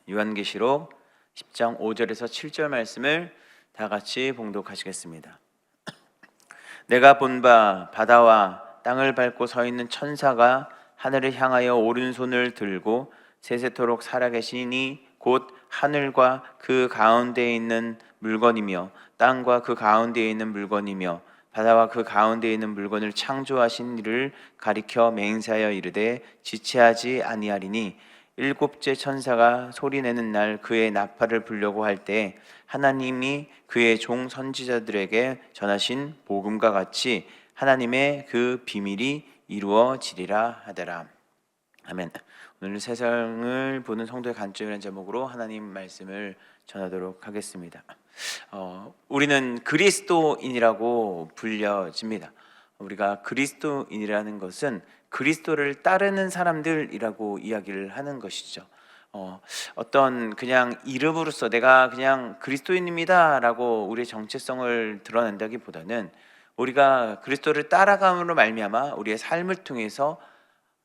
요한계시록 10장 5절에서 7절 말씀을 다 같이 봉독하시겠습니다. 내가 본 바 바다와 땅을 밟고 서 있는 천사가 하늘을 향하여 오른손을 들고 세세토록 살아계시니 곧 하늘과 그 가운데에 있는 물건이며 땅과 그 가운데에 있는 물건이며 바다와 그 가운데에 있는 물건을 창조하신 이를 가리켜 맹세하여 이르되 지체하지 아니하리니 일곱째 천사가 소리내는 날 그의 나팔을 불려고 할 때 하나님이 그의 종 선지자들에게 전하신 복음과 같이 하나님의 그 비밀이 이루어지리라 하더라. 아멘. 오늘 세상을 보는 성도의 관점이라는 제목으로 하나님 말씀을 전하도록 하겠습니다. 우리는 그리스도인이라고 불려집니다. 우리가 그리스도인이라는 것은 그리스도를 따르는 사람들이라고 이야기를 하는 것이죠. 어떤 그냥 이름으로서 내가 그냥 그리스도인입니다 라고 우리의 정체성을 드러낸다기보다는 우리가 그리스도를 따라감으로 말미암아 우리의 삶을 통해서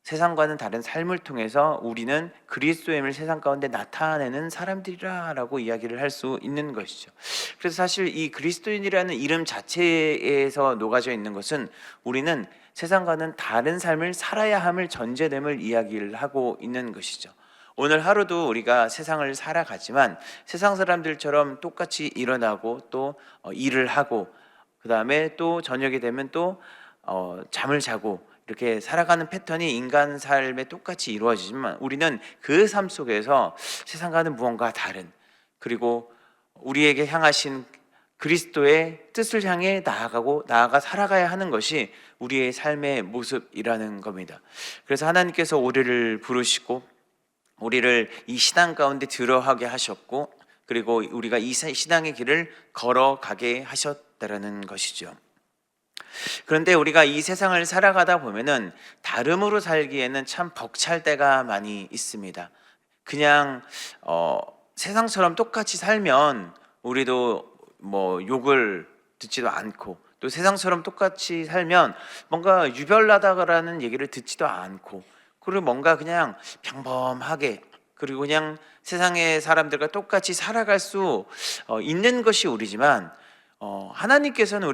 세상과는 다른 삶을 통해서 우리는 그리스도임을 세상 가운데 나타내는 사람들이라고 이야기를 할 수 있는 것이죠. 그래서 사실 이 그리스도인이라는 이름 자체에서 녹아져 있는 것은 우리는 세상과는 다른 삶을 살아야 함을 전제됨을 이야기를 하고 있는 것이죠. 오늘 하루도 우리가 세상을 살아가지만 세상 사람들처럼 똑같이 일어나고 또 일을 하고 그 다음에 또 저녁이 되면 또 잠을 자고 이렇게 살아가는 패턴이 인간 삶에 똑같이 이루어지지만 우리는 그 삶 속에서 세상과는 무언가 다른, 그리고 우리에게 향하신 그리스도의 뜻을 향해 나아가 살아가야 하는 것이 우리의 삶의 모습이라는 겁니다. 그래서 하나님께서 우리를 부르시고 우리를 이 신앙 가운데 들어가게 하셨고, 그리고 우리가 이 신앙의 길을 걸어가게 하셨다라는 것이죠. 그런데 우리가 이 세상을 살아가다 보면은 다름으로 살기에는 참 벅찰 때가 많이 있습니다. 그냥 세상처럼 똑같이 살면 우리도 뭐 욕을 듣지도 않고, 또 세상처럼 똑같이 살면 뭔가 유별나다라는 얘기를 듣지도 않고, 그리고 뭔가 그냥 평범하게, 그리고 그냥 세상의 사람들과 똑같이 살아갈 수 있는 것이 우리지만, 하나님께서는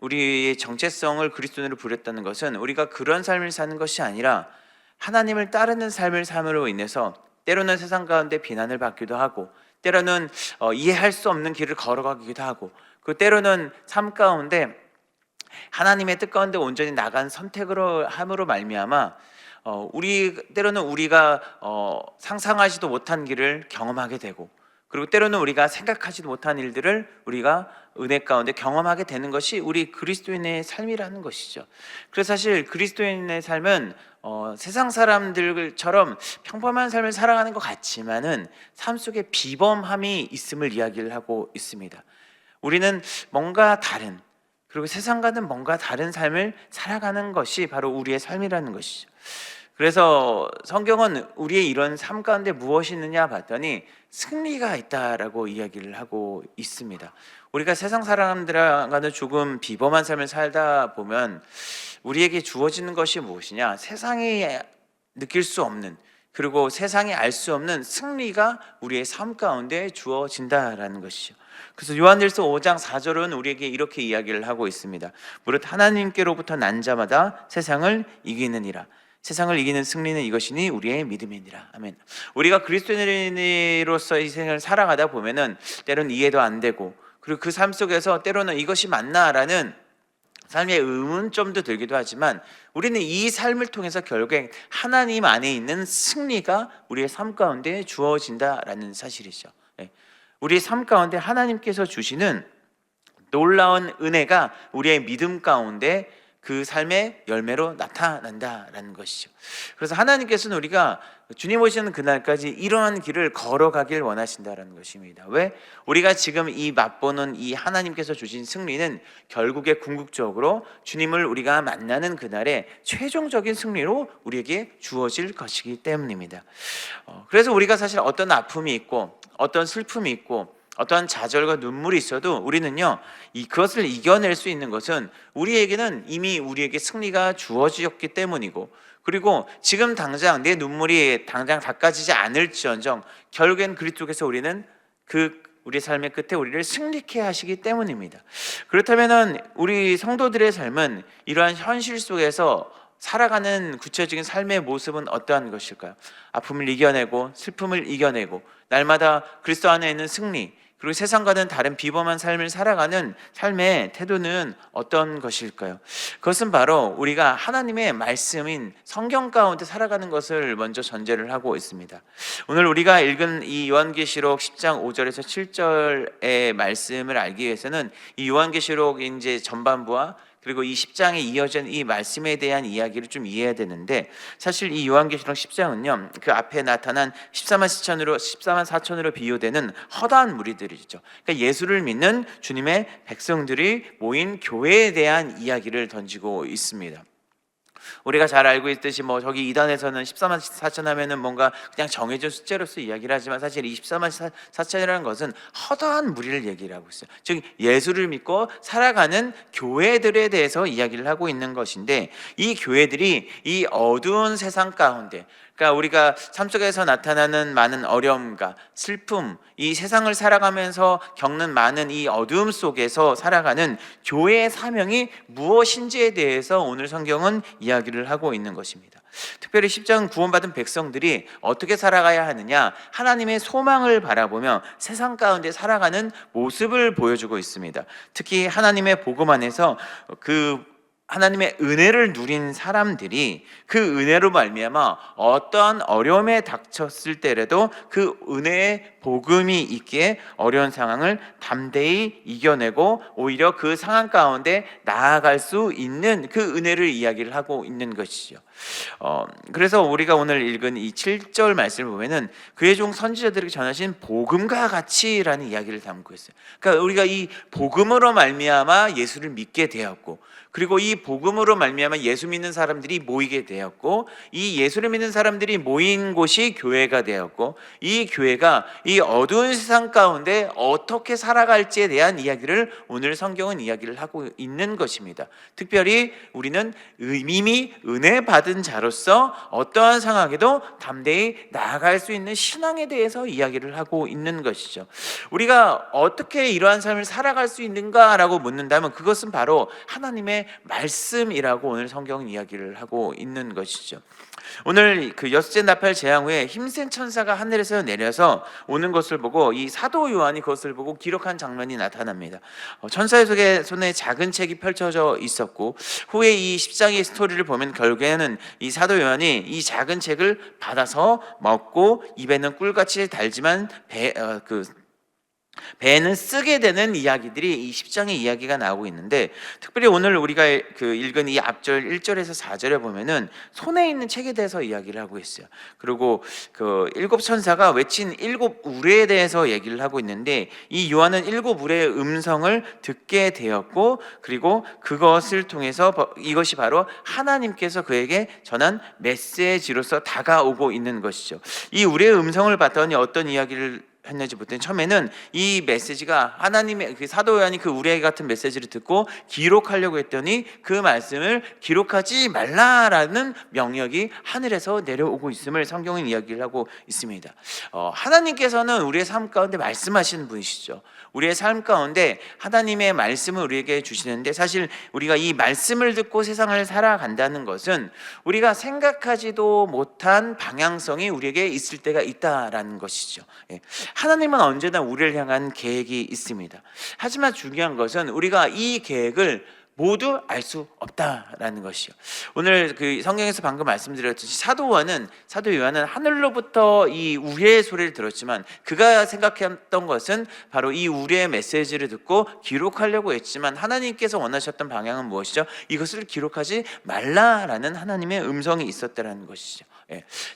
우리의 정체성을 그리스도인으로 부렸다는 것은 우리가 그런 삶을 사는 것이 아니라 하나님을 따르는 삶을 삶으로 인해서 때로는 세상 가운데 비난을 받기도 하고, 때로는 이해할 수 없는 길을 걸어가기도 하고, 그 때로는 삶 가운데 하나님의 뜻 가운데 온전히 나간 선택으로 함으로 말미암아 때로는 우리가 상상하지도 못한 길을 경험하게 되고, 그리고 때로는 우리가 생각하지도 못한 일들을 우리가 은혜 가운데 경험하게 되는 것이 우리 그리스도인의 삶이라는 것이죠. 그래서 사실 그리스도인의 삶은 세상 사람들처럼 평범한 삶을 살아가는 것 같지만은 삶 속에 비범함이 있음을 이야기를 하고 있습니다. 우리는 뭔가 다른, 그리고 세상과는 뭔가 다른 삶을 살아가는 것이 바로 우리의 삶이라는 것이죠. 그래서 성경은 우리의 이런 삶 가운데 무엇이 있느냐 봤더니 승리가 있다라고 이야기를 하고 있습니다. 우리가 세상 사람들과는 조금 비범한 삶을 살다 보면 우리에게 주어지는 것이 무엇이냐? 세상이 느낄 수 없는, 그리고 세상이 알 수 없는 승리가 우리의 삶 가운데 주어진다라는 것이죠. 그래서 요한일서 5장 4절은 우리에게 이렇게 이야기를 하고 있습니다. 무릇 하나님께로부터 난 자마다 세상을 이기느니라. 세상을 이기는 승리는 이것이니 우리의 믿음이니라. 아멘. 우리가 그리스도인으로서 이 생을 살아가다 보면은 때로는 이해도 안 되고, 그리고 그 삶 속에서 때로는 이것이 맞나라는 삶의 의문점도 들기도 하지만 우리는 이 삶을 통해서 결국에 하나님 안에 있는 승리가 우리의 삶 가운데 주어진다라는 사실이죠. 우리의 삶 가운데 하나님께서 주시는 놀라운 은혜가 우리의 믿음 가운데 그 삶의 열매로 나타난다라는 것이죠. 그래서 하나님께서는 우리가 주님 오시는 그날까지 이러한 길을 걸어가길 원하신다라는 것입니다. 왜? 우리가 지금 이 맛보는 이 하나님께서 주신 승리는 결국에 궁극적으로 주님을 우리가 만나는 그날의 최종적인 승리로 우리에게 주어질 것이기 때문입니다. 그래서 우리가 사실 어떤 아픔이 있고 어떤 슬픔이 있고 어떠한 좌절과 눈물이 있어도 우리는요, 그것을 이겨낼 수 있는 것은 우리에게는 이미 우리에게 승리가 주어졌기 때문이고, 그리고 지금 당장 내 눈물이 당장 닦아지지 않을지언정 결국엔 그리스도께서 우리는 우리 삶의 끝에 우리를 승리케 하시기 때문입니다. 그렇다면은 우리 성도들의 삶은 이러한 현실 속에서 살아가는 구체적인 삶의 모습은 어떠한 것일까요? 아픔을 이겨내고 슬픔을 이겨내고 날마다 그리스도 안에 있는 승리, 그리고 세상과는 다른 비범한 삶을 살아가는 삶의 태도는 어떤 것일까요? 그것은 바로 우리가 하나님의 말씀인 성경 가운데 살아가는 것을 먼저 전제를 하고 있습니다. 오늘 우리가 읽은 이 요한계시록 10장 5절에서 7절의 말씀을 알기 위해서는 이 요한계시록 이제 전반부와 그리고 이 10장에 이어진 이 말씀에 대한 이야기를 좀 이해해야 되는데, 사실 이 요한계시록 10장은요 그 앞에 나타난 14만 4천으로 비유되는 허다한 무리들이죠. 그러니까 예수를 믿는 주님의 백성들이 모인 교회에 대한 이야기를 던지고 있습니다. 우리가 잘 알고 있듯이 저기 이단에서는 14만 4천 하면은 뭔가 그냥 정해진 숫자로서 이야기를 하지만, 사실 이 14만 4천이라는 것은 허다한 무리를 얘기를 하고 있어요. 즉 예수를 믿고 살아가는 교회들에 대해서 이야기를 하고 있는 것인데, 이 교회들이 이 어두운 세상 가운데, 그러니까 우리가 삶 속에서 나타나는 많은 어려움과 슬픔, 이 세상을 살아가면서 겪는 많은 이 어두움 속에서 살아가는 교회의 사명이 무엇인지에 대해서 오늘 성경은 이야기를 하고 있는 것입니다. 특별히 10장 구원받은 백성들이 어떻게 살아가야 하느냐, 하나님의 소망을 바라보며 세상 가운데 살아가는 모습을 보여주고 있습니다. 특히 하나님의 복음 안에서 하나님의 은혜를 누린 사람들이 그 은혜로 말미암아 어떠한 어려움에 닥쳤을 때라도 그 은혜의 복음이 있기에 어려운 상황을 담대히 이겨내고 오히려 그 상황 가운데 나아갈 수 있는 그 은혜를 이야기를 하고 있는 것이죠. 그래서 우리가 오늘 읽은 이 7절 말씀을 보면은 그의 종 선지자들에게 전하신 복음과 같이라는 이야기를 담고 있어요. 그러니까 우리가 이 복음으로 말미암아 예수를 믿게 되었고, 그리고 이 복음으로 말미암아 예수 믿는 사람들이 모이게 되었고, 이 예수를 믿는 사람들이 모인 곳이 교회가 되었고, 이 교회가 이 어두운 세상 가운데 어떻게 살아갈지에 대한 이야기를 오늘 성경은 이야기를 하고 있는 것입니다. 특별히 우리는 이미 은혜 받은 자로서 어떠한 상황에도 담대히 나아갈 수 있는 신앙에 대해서 이야기를 하고 있는 것이죠. 우리가 어떻게 이러한 삶을 살아갈 수 있는가라고 묻는다면 그것은 바로 하나님의 말씀이라고 오늘 성경은 이야기를 하고 있는 것이죠. 오늘 그 여섯째 나팔 재앙 후에 힘센 천사가 하늘에서 내려서 오는 것을 보고 이 사도 요한이 그것을 보고 기록한 장면이 나타납니다. 천사의 손에 작은 책이 펼쳐져 있었고, 후에 이 10장의 스토리를 보면 결국에는 이 사도 요한이 이 작은 책을 받아서 먹고 입에는 꿀같이 달지만 배는 쓰게 되는 이야기들이 이 10장의 이야기가 나오고 있는데, 특별히 오늘 우리가 읽은 이 앞절 1절에서 4절에 보면은 손에 있는 책에 대해서 이야기를 하고 있어요. 그리고 그 일곱 천사가 외친 일곱 우레에 대해서 얘기를 하고 있는데, 이 요한은 일곱 우레의 음성을 듣게 되었고, 그리고 그것을 통해서 이것이 바로 하나님께서 그에게 전한 메시지로서 다가오고 있는 것이죠. 이 우레의 음성을 봤더니 어떤 이야기를 했는지 보더니 처음에는 이 메시지가 하나님의 사도 요한이 그 우레 같은 메시지를 듣고 기록하려고 했더니 그 말씀을 기록하지 말라라는 명령이 하늘에서 내려오고 있음을 성경은 이야기를 하고 있습니다. 하나님께서는 우리의 삶 가운데 말씀하시는 분이시죠. 우리의 삶 가운데 하나님의 말씀을 우리에게 주시는데, 사실 우리가 이 말씀을 듣고 세상을 살아간다는 것은 우리가 생각하지도 못한 방향성이 우리에게 있을 때가 있다라는 것이죠. 하나님은 언제나 우리를 향한 계획이 있습니다. 하지만 중요한 것은 우리가 이 계획을 모두 알 수 없다라는 것이요. 오늘 그 성경에서 방금 말씀드렸듯이 사도 요한은 하늘로부터 이 우리의 소리를 들었지만, 그가 생각했던 것은 바로 이 우리의 메시지를 듣고 기록하려고 했지만, 하나님께서 원하셨던 방향은 무엇이죠? 이것을 기록하지 말라라는 하나님의 음성이 있었다라는 것이죠.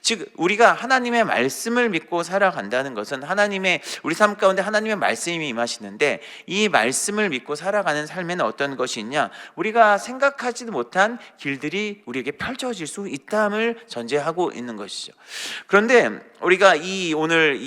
즉 우리가 하나님의 말씀을 믿고 살아간다는 것은 하나님의 우리 삶 가운데 하나님의 말씀이 임하시는데, 이 말씀을 믿고 살아가는 삶에는 어떤 것이 있냐, 우리가 생각하지도 못한 길들이 우리에게 펼쳐질 수 있다함을 전제하고 있는 것이죠. 그런데 우리가 오늘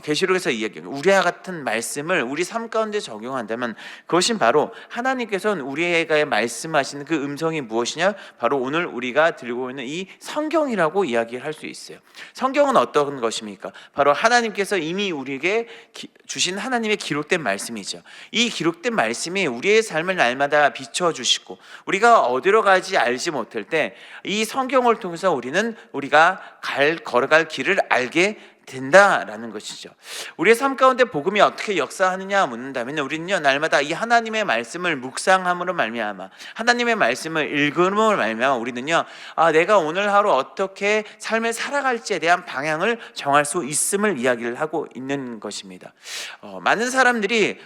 계시록에서 이야기하는 우리와 같은 말씀을 우리 삶 가운데 적용한다면, 그것은 바로 하나님께서는 우리에게 말씀하시는 그 음성이 무엇이냐, 바로 오늘 우리가 들고 있는 이 성경이라고 이야기를 할 수 있어요. 성경은 어떤 것입니까? 바로 하나님께서 이미 우리에게 주신 하나님의 기록된 말씀이죠. 이 기록된 말씀이 우리의 삶을 날마다 비춰주시고, 우리가 어디로 가지 알지 못할 때 이 성경을 통해서 우리가 걸어갈 길을 알게 된다라는 것이죠. 우리의 삶 가운데 복음이 어떻게 역사하느냐 묻는다면, 우리는요 날마다 이 하나님의 말씀을 묵상함으로 말미암아, 하나님의 말씀을 읽음으로 말미암아 우리는요 내가 오늘 하루 어떻게 삶을 살아갈지에 대한 방향을 정할 수 있음을 이야기를 하고 있는 것입니다. 많은 사람들이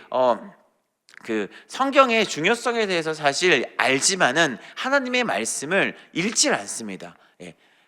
그 성경의 중요성에 대해서 사실 알지만은 하나님의 말씀을 읽질 않습니다.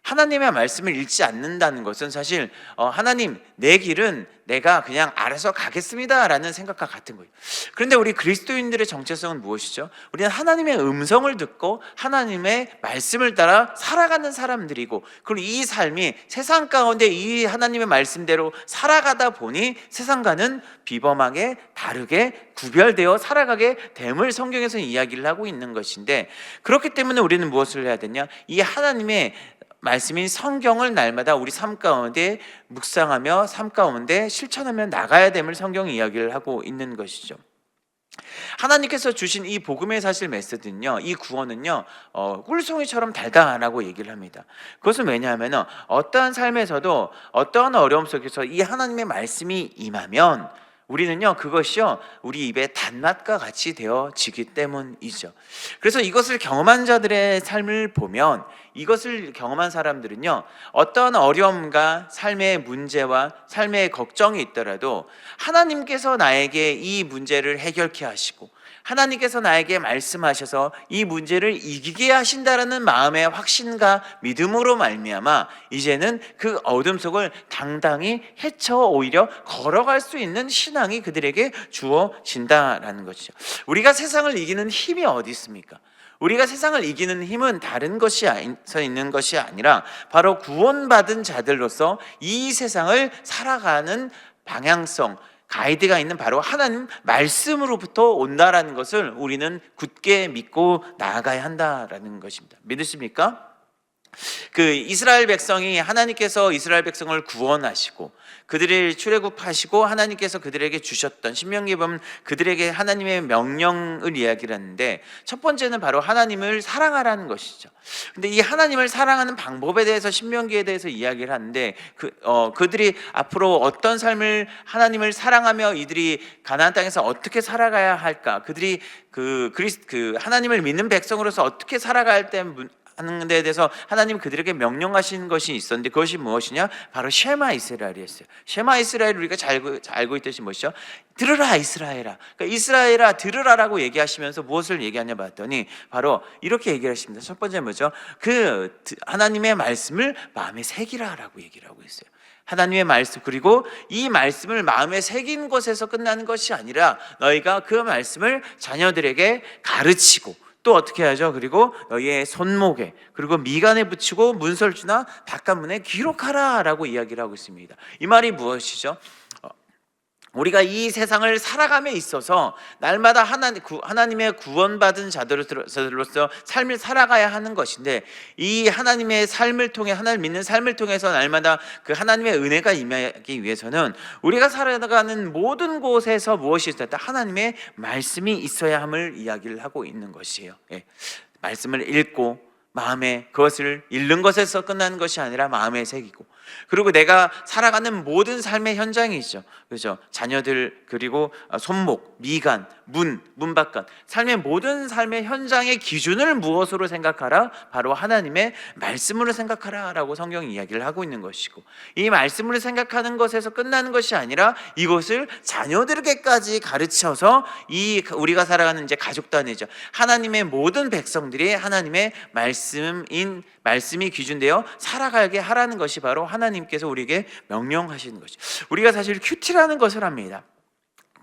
하나님의 말씀을 읽지 않는다는 것은 사실 하나님, 내 길은 내가 그냥 알아서 가겠습니다 라는 생각과 같은 거예요. 그런데 우리 그리스도인들의 정체성은 무엇이죠? 우리는 하나님의 음성을 듣고 하나님의 말씀을 따라 살아가는 사람들이고, 그리고 이 삶이 세상 가운데 이 하나님의 말씀대로 살아가다 보니 세상과는 비범하게 다르게 구별되어 살아가게 됨을 성경에서는 이야기를 하고 있는 것인데, 그렇기 때문에 우리는 무엇을 해야 되냐, 이 하나님의 말씀인 성경을 날마다 우리 삶 가운데 묵상하며 삶 가운데 실천하며 나가야 됨을 성경이 이야기를 하고 있는 것이죠. 하나님께서 주신 이 복음의 사실 메시지는요, 이 구원은요 꿀송이처럼 달달하다고 얘기를 합니다. 그것은 왜냐하면 어떠한 삶에서도 어떠한 어려움 속에서 이 하나님의 말씀이 임하면 우리는요 그것이요 우리 입에 단맛과 같이 되어지기 때문이죠. 그래서 이것을 경험한 자들의 삶을 보면, 이것을 경험한 사람들은요 어떤 어려움과 삶의 문제와 삶의 걱정이 있더라도 하나님께서 나에게 이 문제를 해결케 하시고 하나님께서 나에게 말씀하셔서 이 문제를 이기게 하신다라는 마음의 확신과 믿음으로 말미암아 이제는 그 어둠 속을 당당히 헤쳐 오히려 걸어갈 수 있는 신앙이 그들에게 주어진다라는 것이죠. 우리가 세상을 이기는 힘이 어디 있습니까? 우리가 세상을 이기는 힘은 다른 것에서 있는 것이 아니라 바로 구원받은 자들로서 이 세상을 살아가는 방향성, 가이드가 있는 바로 하나님 말씀으로부터 온다라는 것을 우리는 굳게 믿고 나아가야 한다라는 것입니다. 믿으십니까? 그 이스라엘 백성이, 하나님께서 이스라엘 백성을 구원하시고 그들을 출애굽하시고 하나님께서 그들에게 주셨던, 신명기에 보면 그들에게 하나님의 명령을 이야기를 하는데, 첫 번째는 바로 하나님을 사랑하라는 것이죠. 근데 이 하나님을 사랑하는 방법에 대해서 신명기에 대해서 이야기를 하는데, 그들이 앞으로 어떤 삶을, 하나님을 사랑하며 이들이 가나안 땅에서 어떻게 살아가야 할까, 그들이 하나님을 믿는 백성으로서 어떻게 살아갈 때 하는 데 대해서 하나님 그들에게 명령하신 것이 있었는데, 그것이 무엇이냐? 바로 쉐마 이스라엘이었어요. 쉐마 이스라엘, 우리가 잘 알고 있듯이 무엇이죠? 들으라 이스라엘아. 그러니까 이스라엘아 들으라라고 얘기하시면서 무엇을 얘기하냐 봤더니 바로 이렇게 얘기를 하십니다. 첫 번째 뭐죠? 하나님의 말씀을 마음에 새기라라고 얘기를 하고 있어요. 하나님의 말씀, 그리고 이 말씀을 마음에 새긴 것에서 끝나는 것이 아니라 너희가 그 말씀을 자녀들에게 가르치고 또 어떻게 하죠? 그리고 너희의 손목에, 그리고 미간에 붙이고 문설주나 바깥문에 기록하라 라고 이야기를 하고 있습니다. 이 말이 무엇이죠? 우리가 이 세상을 살아감에 있어서 날마다 하나님의 구원받은 자들로서 삶을 살아가야 하는 것인데, 이 하나님의 삶을 통해, 하나님 믿는 삶을 통해서 날마다 그 하나님의 은혜가 임하기 위해서는 우리가 살아가는 모든 곳에서 무엇이 있었다? 하나님의 말씀이 있어야 함을 이야기를 하고 있는 것이에요. 말씀을 읽고 마음에, 그것을 읽는 것에서 끝나는 것이 아니라 마음에 새기고, 그리고 내가 살아가는 모든 삶의 현장이죠. 그죠? 자녀들, 그리고 손목, 미간, 문 바깥, 삶의 모든 삶의 현장의 기준을 무엇으로 생각하라? 바로 하나님의 말씀으로 생각하라라고 성경이 이야기를 하고 있는 것이고, 이 말씀으로 생각하는 것에서 끝나는 것이 아니라 이것을 자녀들에게까지 가르쳐서 이 우리가 살아가는 이제 가족 단위죠. 하나님의 모든 백성들이 하나님의 말씀이 기준되어 살아가게 하라는 것이 바로 하나님께서 우리에게 명령하시는 것이죠. 우리가 사실 큐티라는 것을 합니다.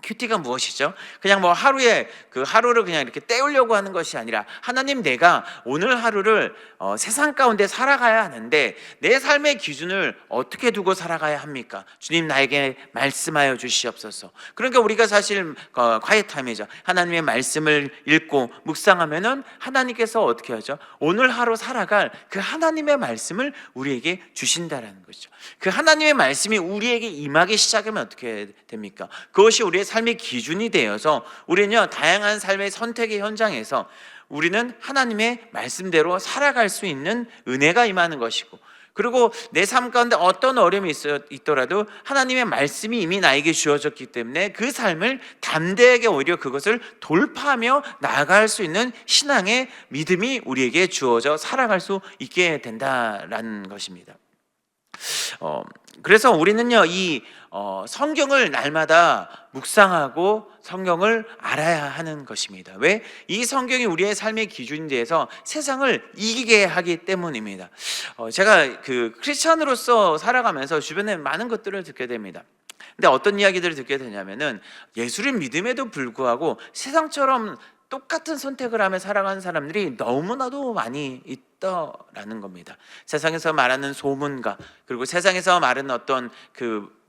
큐티가 무엇이죠? 그냥 뭐 하루를 그냥 이렇게 때우려고 하는 것이 아니라, 하나님, 내가 오늘 하루를 세상 가운데 살아가야 하는데 내 삶의 기준을 어떻게 두고 살아가야 합니까? 주님, 나에게 말씀하여 주시옵소서. 그러니까 우리가 사실 quiet time이죠. 하나님의 말씀을 읽고 묵상하면은 하나님께서 어떻게 하죠? 오늘 하루 살아갈 그 하나님의 말씀을 우리에게 주신다라는 것이죠. 그 하나님의 말씀이 우리에게 임하기 시작하면 어떻게 됩니까? 그것이 우리의 삶의 기준이 되어서 우리는요, 다양한 삶의 선택의 현장에서 우리는 하나님의 말씀대로 살아갈 수 있는 은혜가 임하는 것이고, 그리고 내 삶 가운데 어떤 어려움이 있더라도 하나님의 말씀이 이미 나에게 주어졌기 때문에 그 삶을 담대하게 오히려 그것을 돌파하며 나아갈 수 있는 신앙의 믿음이 우리에게 주어져 살아갈 수 있게 된다라는 것입니다. 그래서 우리는요, 이 성경을 날마다 묵상하고 성경을 알아야 하는 것입니다. 왜? 이 성경이 우리의 삶의 기준에 대해서 세상을 이기게 하기 때문입니다. 제가 크리스찬으로서 살아가면서 주변에 많은 것들을 듣게 됩니다. 근데 어떤 이야기들을 듣게 되냐면은, 예수를 믿음에도 불구하고 세상처럼 똑같은 선택을 하며 살아가는 사람들이 너무나도 많이 있다라는 겁니다. 세상에서 말하는 소문과, 그리고 세상에서 말하는 어떤 그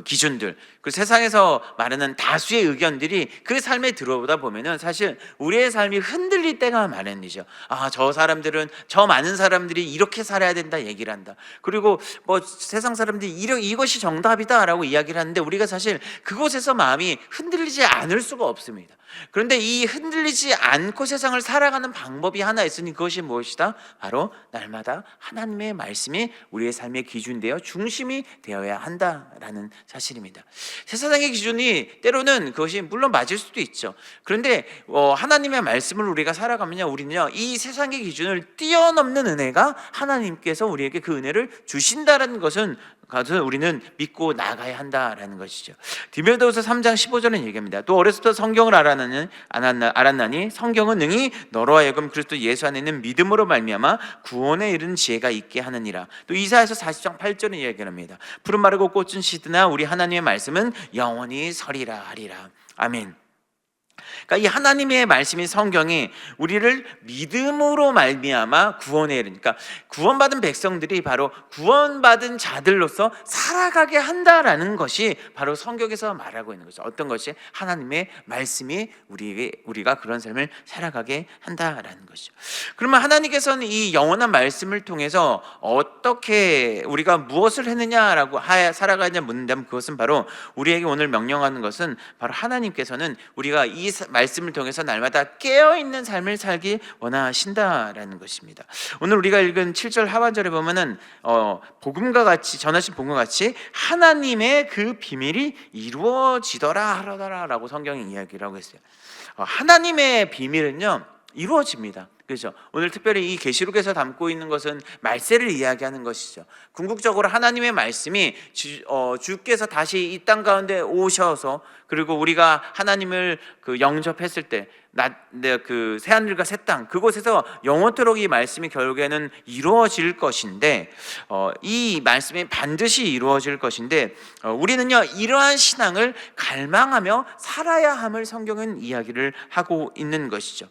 기준들, 그 세상에서 말하는 다수의 의견들이 그 삶에 들어오다 보면은 사실 우리의 삶이 흔들릴 때가 마련이죠. 저 많은 사람들이 이렇게 살아야 된다 얘기를 한다. 그리고 뭐 세상 사람들이 이것이 정답이다라고 이야기를 하는데, 우리가 사실 그곳에서 마음이 흔들리지 않을 수가 없습니다. 그런데 이 흔들리지 않고 세상을 살아가는 방법이 하나 있으니, 그것이 무엇이다? 바로 날마다 하나님의 말씀이 우리의 삶의 기준되어 중심이 되어야 한다라는 사실입니다. 세상의 기준이 때로는 그것이 물론 맞을 수도 있죠. 그런데 하나님의 말씀을 우리가 살아가면요, 우리는요, 이 세상의 기준을 뛰어넘는 은혜가 하나님께서 우리에게 그 은혜를 주신다라는 것은 우리는 믿고 나가야 한다라는 것이죠. 디모데후서 3장 15절은 얘기합니다. 또 어렸을 때 성경을 알았나니 성경은 능히 너로 하여금 그리스도 예수 안에 있는 믿음으로 말미암아 구원에 이르는 지혜가 있게 하느니라. 또 이사야서 40장 8절은 얘기합니다. 푸른 마르고 꽃은 시드나 우리 하나님의 말씀은 영원히 서리라 하리라. 아멘. 그러니까 이 하나님의 말씀인 성경이 우리를 믿음으로 말미암아 구원에 이르니까, 구원받은 백성들이 바로 구원받은 자들로서 살아가게 한다라는 것이 바로 성경에서 말하고 있는 거죠. 어떤 것이? 하나님의 말씀이 우리가 그런 삶을 살아가게 한다라는 것이죠. 그러면 하나님께서는 이 영원한 말씀을 통해서 어떻게 우리가 무엇을 했느냐라고 살아가냐 묻는다면, 그것은 바로 우리에게 오늘 명령하는 것은 바로 하나님께서는 우리가 이 말씀을 통해서 날마다 깨어있는 삶을 살기 원하신다라는 것입니다. 오늘 우리가 읽은 7절 하반절에 보면은 복음과 같이, 전하신 복음과 같이 하나님의 그 비밀이 이루어지더라 하더라라고 성경이 이야기를 하고 있어요. 하나님의 비밀은요, 이루어집니다. 그렇죠? 오늘 특별히 이 계시록에서 담고 있는 것은 말세를 이야기하는 것이죠. 궁극적으로 하나님의 말씀이 주께서 다시 이 땅 가운데 오셔서, 그리고 우리가 하나님을 영접했을 때 그 새하늘과 새 땅, 그곳에서 영원토록 이 말씀이 결국에는 이루어질 것인데, 이 말씀이 반드시 이루어질 것인데, 우리는요, 이러한 신앙을 갈망하며 살아야 함을 성경은 이야기를 하고 있는 것이죠.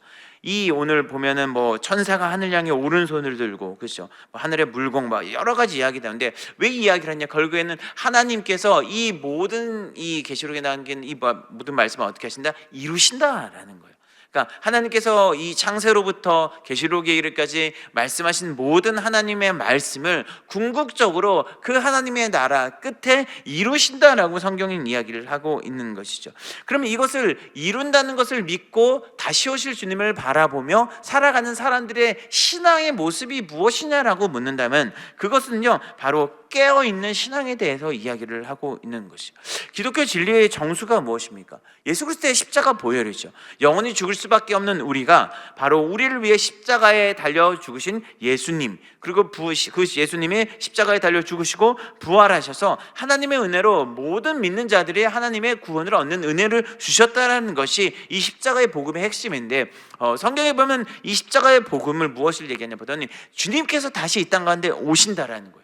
오늘 보면은 뭐 천사가 하늘 향해 오른손을 들고, 그렇죠? 하늘의 물공, 여러 가지 이야기가 나오는데, 왜 이야기를 하냐? 결국에는 하나님께서 이 모든 이 계시록에 남긴 이 모든 말씀을 어떻게 하신다? 이루신다라는 거예요. 그러니까 하나님께서 이 창세로부터 계시록에 이르기까지 말씀하신 모든 하나님의 말씀을 궁극적으로 그 하나님의 나라 끝에 이루신다라고 성경은 이야기를 하고 있는 것이죠. 그러면 이것을 이룬다는 것을 믿고 다시 오실 주님을 바라보며 살아가는 사람들의 신앙의 모습이 무엇이냐라고 묻는다면 그것은요 바로 깨어있는 신앙에 대해서 이야기를 하고 있는 것이죠. 기독교 진리의 정수가 무엇입니까? 예수 그리스도의 십자가 보혈이죠. 영원히 죽을 수밖에 없는 우리가 바로 우리를 위해 십자가에 달려 죽으신 예수님, 그리고 그 예수님이 십자가에 달려 죽으시고 부활하셔서 하나님의 은혜로 모든 믿는 자들이 하나님의 구원을 얻는 은혜를 주셨다는 것이 이 십자가의 복음의 핵심인데, 성경에 보면 이 십자가의 복음을 무엇을 얘기하냐 보더니 주님께서 다시 이 땅 가운데 오신다라는 거예요.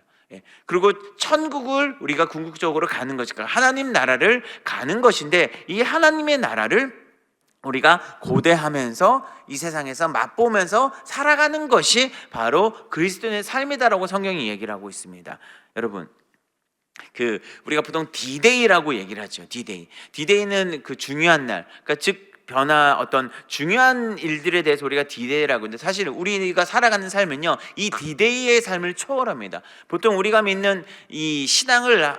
그리고 천국을 우리가 궁극적으로 가는 것이니까 하나님 나라를 가는 것인데, 이 하나님의 나라를 우리가 고대하면서 이 세상에서 맛보면서 살아가는 것이 바로 그리스도인의 삶이다라고 성경이 얘기를 하고 있습니다. 여러분, 우리가 보통 D-Day라고 얘기를 하죠. D-Day는 그 중요한 날, 그러니까 즉 어떤 중요한 일들에 대해서 우리가 D-Day라고 하는데, 사실 우리가 살아가는 삶은요 이 D-Day의 삶을 초월합니다. 보통 우리가 믿는 이 신앙을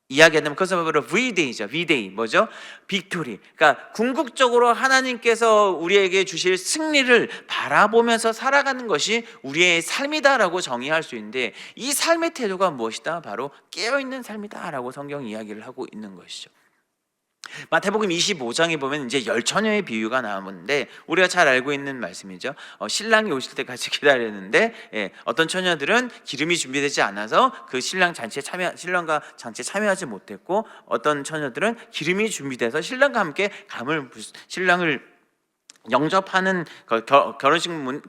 이야기하면 그것은 바로 V-Day죠. V-Day 뭐죠? 빅토리. 그러니까 궁극적으로 하나님께서 우리에게 주실 승리를 바라보면서 살아가는 것이 우리의 삶이다라고 정의할 수 있는데, 이 삶의 태도가 무엇이다? 바로 깨어있는 삶이다라고 성경이 이야기를 하고 있는 것이죠. 마태복음 25장에 보면 이제 10처녀의 비유가 나오는데, 우리가 잘 알고 있는 말씀이죠. 신랑이 오실 때까지 기다렸는데 어떤 처녀들은 기름이 준비되지 않아서 그 신랑과 장치에 참여하지 못했고, 어떤 처녀들은 기름이 준비돼서 신랑과 함께 신랑을 영접하는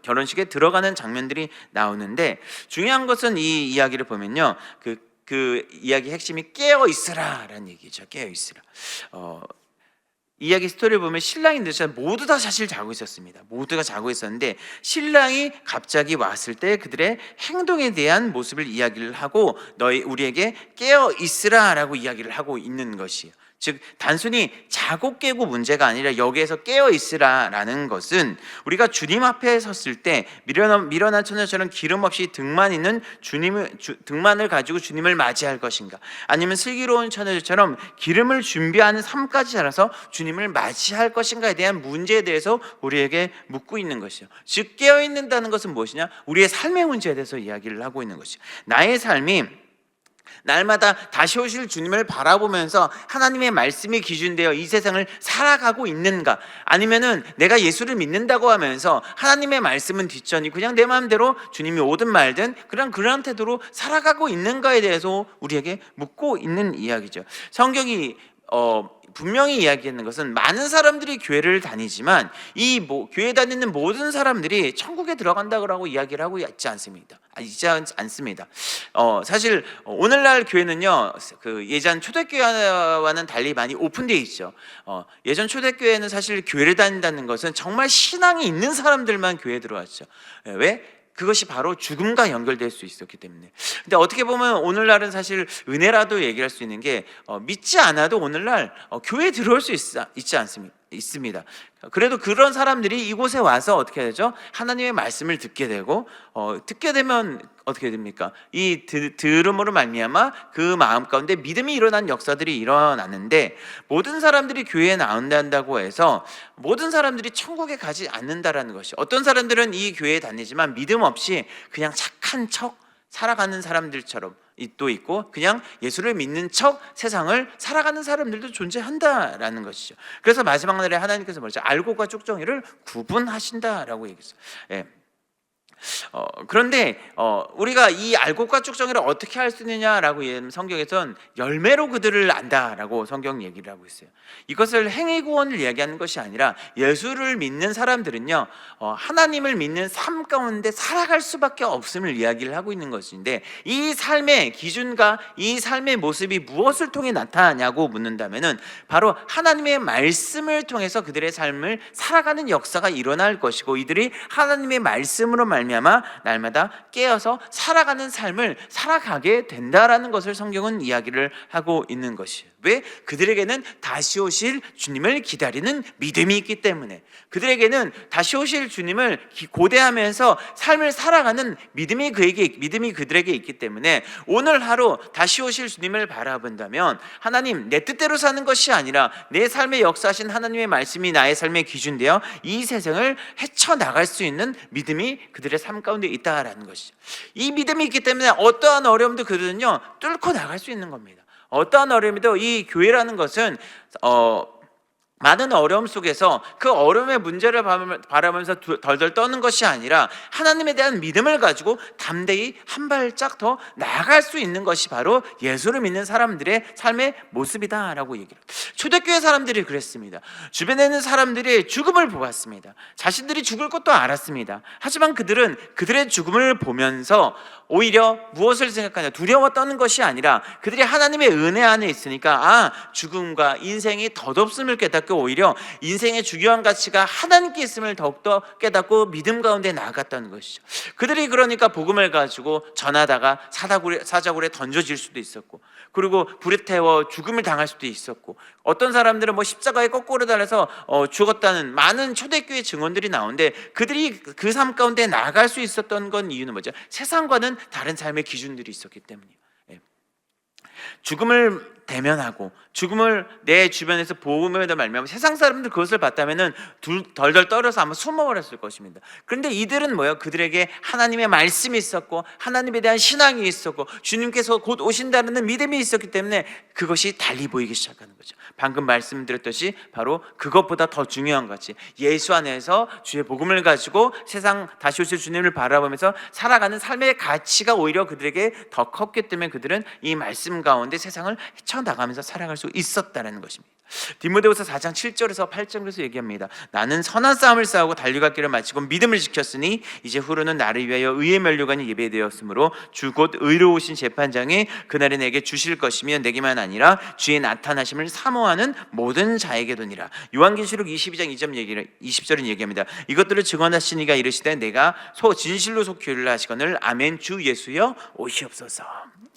결혼식에 들어가는 장면들이 나오는데, 중요한 것은 이 이야기를 보면요 그 이야기 핵심이 깨어 있으라라는 얘기죠. 깨어 있으라. 이야기 스토리를 보면 신랑인들 모두 다 사실 자고 있었습니다. 모두가 자고 있었는데 신랑이 갑자기 왔을 때 그들의 행동에 대한 모습을 이야기를 하고 우리에게 깨어 있으라라고 이야기를 하고 있는 것이에요. 즉 단순히 자고 깨고 문제가 아니라 여기에서 깨어 있으라라는 것은, 우리가 주님 앞에 섰을 때 미련한 처녀처럼 기름 없이 등만을 가지고 주님을 맞이할 것인가, 아니면 슬기로운 처녀처럼 기름을 준비하는 삶까지 자라서 주님을 맞이할 것인가에 대한 문제에 대해서 우리에게 묻고 있는 것이요. 즉 깨어 있는다는 것은 무엇이냐? 우리의 삶의 문제에 대해서 이야기를 하고 있는 것이요. 나의 삶이 날마다 다시 오실 주님을 바라보면서 하나님의 말씀이 기준되어 이 세상을 살아가고 있는가, 아니면은 내가 예수를 믿는다고 하면서 하나님의 말씀은 뒷전이 그냥 내 마음대로 주님이 오든 말든 그런 태도로 살아가고 있는가에 대해서 우리에게 묻고 있는 이야기죠. 성경이 분명히 이야기하는 것은 많은 사람들이 교회를 다니지만 교회 다니는 모든 사람들이 천국에 들어간다고 이야기를 하고 있지 않습니다. 사실 오늘날 교회는요 예전 초대교회와는 달리 많이 오픈되어 있죠. 예전 초대교회는 사실 교회를 다닌다는 것은 정말 신앙이 있는 사람들만 교회에 들어왔죠. 왜? 그것이 바로 죽음과 연결될 수 있었기 때문에. 근데 어떻게 보면 오늘날은 사실 은혜라도 얘기할 수 있는 게, 믿지 않아도 오늘날 교회에 들어올 수 있습니다. 그래도 그런 사람들이 이곳에 와서 어떻게 되죠? 하나님의 말씀을 듣게 되고, 듣게 되면 어떻게 됩니까? 이 들음으로 말미암아 그 마음 가운데 믿음이 일어난 역사들이 일어나는데, 모든 사람들이 교회에 나온다고 해서 모든 사람들이 천국에 가지 않는다라는 것이, 어떤 사람들은 이 교회에 다니지만 믿음 없이 그냥 착한 척 살아가는 사람들처럼 또 있고, 그냥 예수를 믿는 척 세상을 살아가는 사람들도 존재한다라는 것이죠. 그래서 마지막 날에 하나님께서 뭐죠? 알곡과 쭉정이를 구분하신다라고 얘기했어요. 그런데 우리가 이 알곡과 쭉정이를 어떻게 할 수 있느냐라고 성경에서는 열매로 그들을 안다라고 성경 얘기를 하고 있어요. 이것을 행위구원을 이야기하는 것이 아니라, 예수를 믿는 사람들은요 하나님을 믿는 삶 가운데 살아갈 수밖에 없음을 이야기를 하고 있는 것인데, 이 삶의 기준과 이 삶의 모습이 무엇을 통해 나타나냐고 묻는다면은 바로 하나님의 말씀을 통해서 그들의 삶을 살아가는 역사가 일어날 것이고, 이들이 하나님의 말씀으로 말미암아 날마다 깨어서 살아가는 삶을 살아가게 된다라는 것을 성경은 이야기를 하고 있는 것이에요. 왜? 그들에게는 다시 오실 주님을 기다리는 믿음이 있기 때문에, 그들에게는 다시 오실 주님을 고대하면서 삶을 살아가는 믿음이 그들에게 있기 때문에 오늘 하루 다시 오실 주님을 바라본다면 하나님, 내 뜻대로 사는 것이 아니라 내 삶에 역사하신 하나님의 말씀이 나의 삶의 기준되어 이 세상을 헤쳐나갈 수 있는 믿음이 그들의 삶 가운데 있다라는 것이죠. 이 믿음이 있기 때문에 어떠한 어려움도 그들은요 뚫고 나갈 수 있는 겁니다. 어떠한 어려움에도 이 교회라는 것은 많은 어려움 속에서 그 어려움의 문제를 바라보면서 덜덜 떠는 것이 아니라 하나님에 대한 믿음을 가지고 담대히 한 발짝 더 나아갈 수 있는 것이 바로 예수를 믿는 사람들의 삶의 모습이다라고 얘기를. 초대교회 사람들이 그랬습니다. 주변에 있는 사람들이 죽음을 보았습니다. 자신들이 죽을 것도 알았습니다. 하지만 그들은 그들의 죽음을 보면서 오히려 무엇을 생각하냐, 두려워 떠는 것이 아니라 그들이 하나님의 은혜 안에 있으니까 죽음과 인생이 덧없음을 깨닫고 오히려 인생의 중요한 가치가 하나님께 있음을 더욱더 깨닫고 믿음 가운데 나아갔다는 것이죠. 그들이 그러니까 복음을 가지고 전하다가 사자굴에 던져질 수도 있었고, 그리고 불에 태워 죽음을 당할 수도 있었고, 어떤 사람들은 십자가에 거꾸로 달려서 죽었다는 많은 초대교회 증언들이 나오는데, 그들이 그 삶 가운데 나아갈 수 있었던 건 이유는 뭐죠? 세상과는 다른 삶의 기준들이 있었기 때문이에요. 죽음을 대면하고 죽음을 내 주변에서 보험에도 말미암아 세상 사람들 그것을 봤다면은 덜덜 떨어서 아마 숨어버렸을 것입니다. 그런데 이들은 뭐예요? 그들에게 하나님의 말씀이 있었고 하나님에 대한 신앙이 있었고 주님께서 곧 오신다는 믿음이 있었기 때문에 그것이 달리 보이기 시작하는 거죠. 방금 말씀드렸듯이 바로 그것보다 더 중요한 것이 예수 안에서 주의 복음을 가지고 세상 다시 오실 주님을 바라보면서 살아가는 삶의 가치가 오히려 그들에게 더 컸기 때문에 그들은 이 말씀 가운데 세상을 헤쳐나가면서 살아갈 수 있었다는 것입니다. 디모데후서 4장 7절에서 8절에서 얘기합니다. 나는 선한 싸움을 싸우고 달려갈 길을 마치고 믿음을 지켰으니 이제 후로는 나를 위하여 의의 면류관이 예배되었으므로 주 곧 의로우신 재판장이 그날에 내게 주실 것이며 내게만 아니라 주의 나타나심을 사모하는 모든 자에게도니라. 요한계시록 22장 20절은 얘기합니다. 이것들을 증언하시니가 이르시되 내가 진실로 속죄를 하시거늘 아멘. 주 예수여 오시옵소서.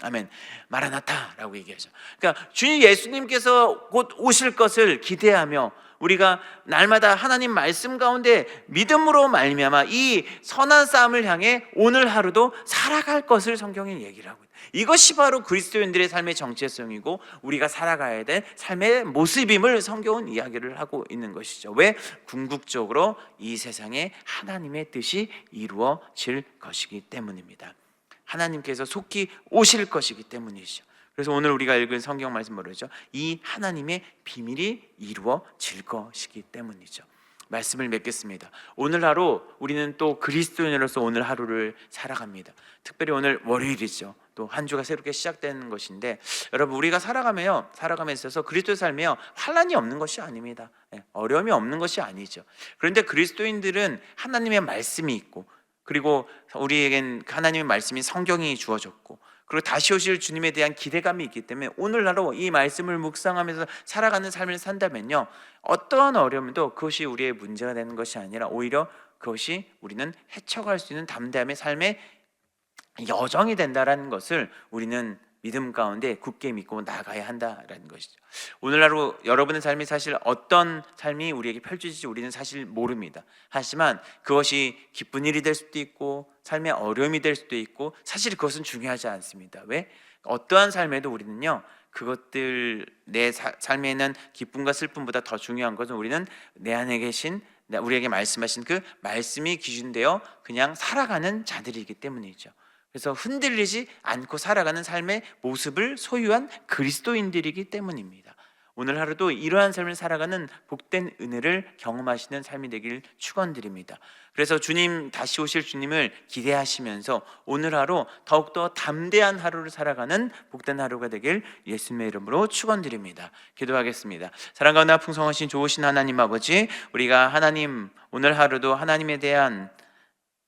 아멘. 마라나타라고 얘기하죠. 그러니까 주님 예수님께서 곧 오실 것을 기대하며 우리가 날마다 하나님 말씀 가운데 믿음으로 말미암아 이 선한 싸움을 향해 오늘 하루도 살아갈 것을 성경이 얘기를 하고 있어요. 이것이 바로 그리스도인들의 삶의 정체성이고 우리가 살아가야 될 삶의 모습임을 성경은 이야기를 하고 있는 것이죠. 왜? 궁극적으로 이 세상에 하나님의 뜻이 이루어질 것이기 때문입니다. 하나님께서 속히 오실 것이기 때문이죠. 그래서 오늘 우리가 읽은 성경 말씀 뭐라죠? 이 하나님의 비밀이 이루어질 것이기 때문이죠. 말씀을 맺겠습니다. 오늘 하루 우리는 또 그리스도인으로서 오늘 하루를 살아갑니다. 특별히 오늘 월요일이죠. 또 한 주가 새롭게 시작되는 것인데 여러분 우리가 살아감에 있어서 그리스도의 삶에요 환난이 없는 것이 아닙니다. 어려움이 없는 것이 아니죠. 그런데 그리스도인들은 하나님의 말씀이 있고 그리고 우리에겐 하나님의 말씀이 성경이 주어졌고 그리고 다시 오실 주님에 대한 기대감이 있기 때문에 오늘 하루 이 말씀을 묵상하면서 살아가는 삶을 산다면요 어떠한 어려움도 그것이 우리의 문제가 되는 것이 아니라 오히려 그것이 우리는 헤쳐갈 수 있는 담대함의 삶의 여정이 된다라는 것을 우리는 믿음 가운데 굳게 믿고 나가야 한다라는 것이죠. 오늘 하루 여러분의 삶이 사실 어떤 삶이 우리에게 펼쳐질지 우리는 사실 모릅니다. 하지만 그것이 기쁜 일이 될 수도 있고 삶의 어려움이 될 수도 있고 사실 그것은 중요하지 않습니다. 왜? 어떠한 삶에도 우리는요 그것들 내 삶에는 기쁨과 슬픔보다 더 중요한 것은 우리는 내 안에 계신 우리에게 말씀하신 그 말씀이 기준되어 그냥 살아가는 자들이기 때문이죠. 그래서 흔들리지 않고 살아가는 삶의 모습을 소유한 그리스도인들이기 때문입니다. 오늘 하루도 이러한 삶을 살아가는 복된 은혜를 경험하시는 삶이 되길 축원드립니다. 그래서 주님 다시 오실 주님을 기대하시면서 오늘 하루 더욱더 담대한 하루를 살아가는 복된 하루가 되길 예수님의 이름으로 축원드립니다. 기도하겠습니다. 사랑 가운데 풍성하신 좋으신 하나님 아버지, 우리가 하나님 오늘 하루도 하나님에 대한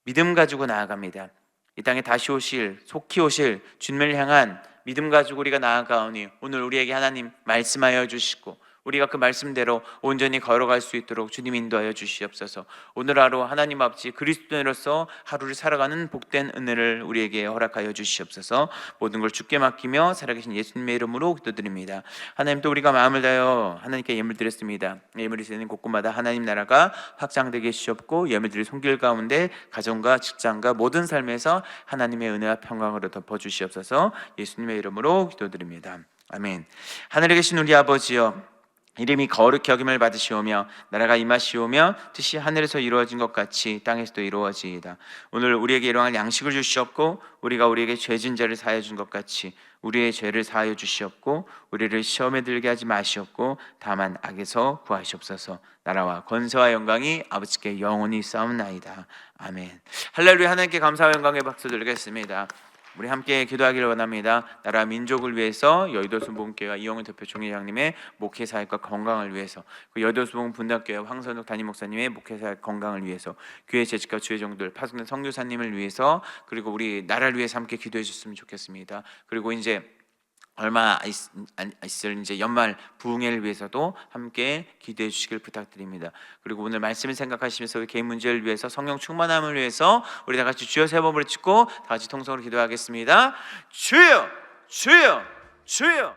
믿음 가지고 나아갑니다. 이 땅에 다시 오실 속히 오실 주님을 향한 믿음 가지고 우리가 나아가오니 오늘 우리에게 하나님 말씀하여 주시고 우리가 그 말씀대로 온전히 걸어갈 수 있도록 주님 인도하여 주시옵소서. 오늘 하루 하나님 아버지 그리스도인으로서 하루를 살아가는 복된 은혜를 우리에게 허락하여 주시옵소서. 모든 걸 주께 맡기며 살아계신 예수님의 이름으로 기도드립니다. 하나님, 또 우리가 마음을 다하여 하나님께 예물 드렸습니다. 예물이 드리는 곳곳마다 하나님 나라가 확장되게 해주시옵고, 예물들이 손길 가운데 가정과 직장과 모든 삶에서 하나님의 은혜와 평강으로 덮어주시옵소서. 예수님의 이름으로 기도드립니다. 아멘. 하늘에 계신 우리 아버지여, 이름이 거룩히 여김을 받으시오며 나라가 임하시오며 뜻이 하늘에서 이루어진 것 같이 땅에서도 이루어지이다. 오늘 우리에게 일용할 양식을 주시옵고, 우리가 우리에게 죄진 자를 사하여 준 것 같이 우리의 죄를 사하여 주시옵고, 우리를 시험에 들게 하지 마시옵고, 다만 악에서 구하시옵소서. 나라와 권세와 영광이 아버지께 영원히 싸움나이다. 아멘. 할렐루야. 하나님께 감사와 영광의 박수 드리겠습니다. 우리 함께 기도하기를 원합니다. 나라 민족을 위해서 여의도 순복음교회와 이용훈 대표 총회장님의 목회 사역과 건강을 위해서, 그 여의도 순복음 분당교회 황선욱 담임 목사님의 목회 사역 건강을 위해서, 교회 재직과 주의 종들 파송된 선교사님을 위해서, 그리고 우리 나라를 위해서 함께 기도해 주셨으면 좋겠습니다. 그리고 이제 얼마 있을 이제 연말 부흥회를 위해서도 함께 기도해 주시길 부탁드립니다. 그리고 오늘 말씀을 생각하시면서 우리 개인 문제를 위해서, 성령 충만함을 위해서 우리 다 같이 주여 세 번 외치고 다 같이 통성으로 기도하겠습니다. 주여, 주여, 주여.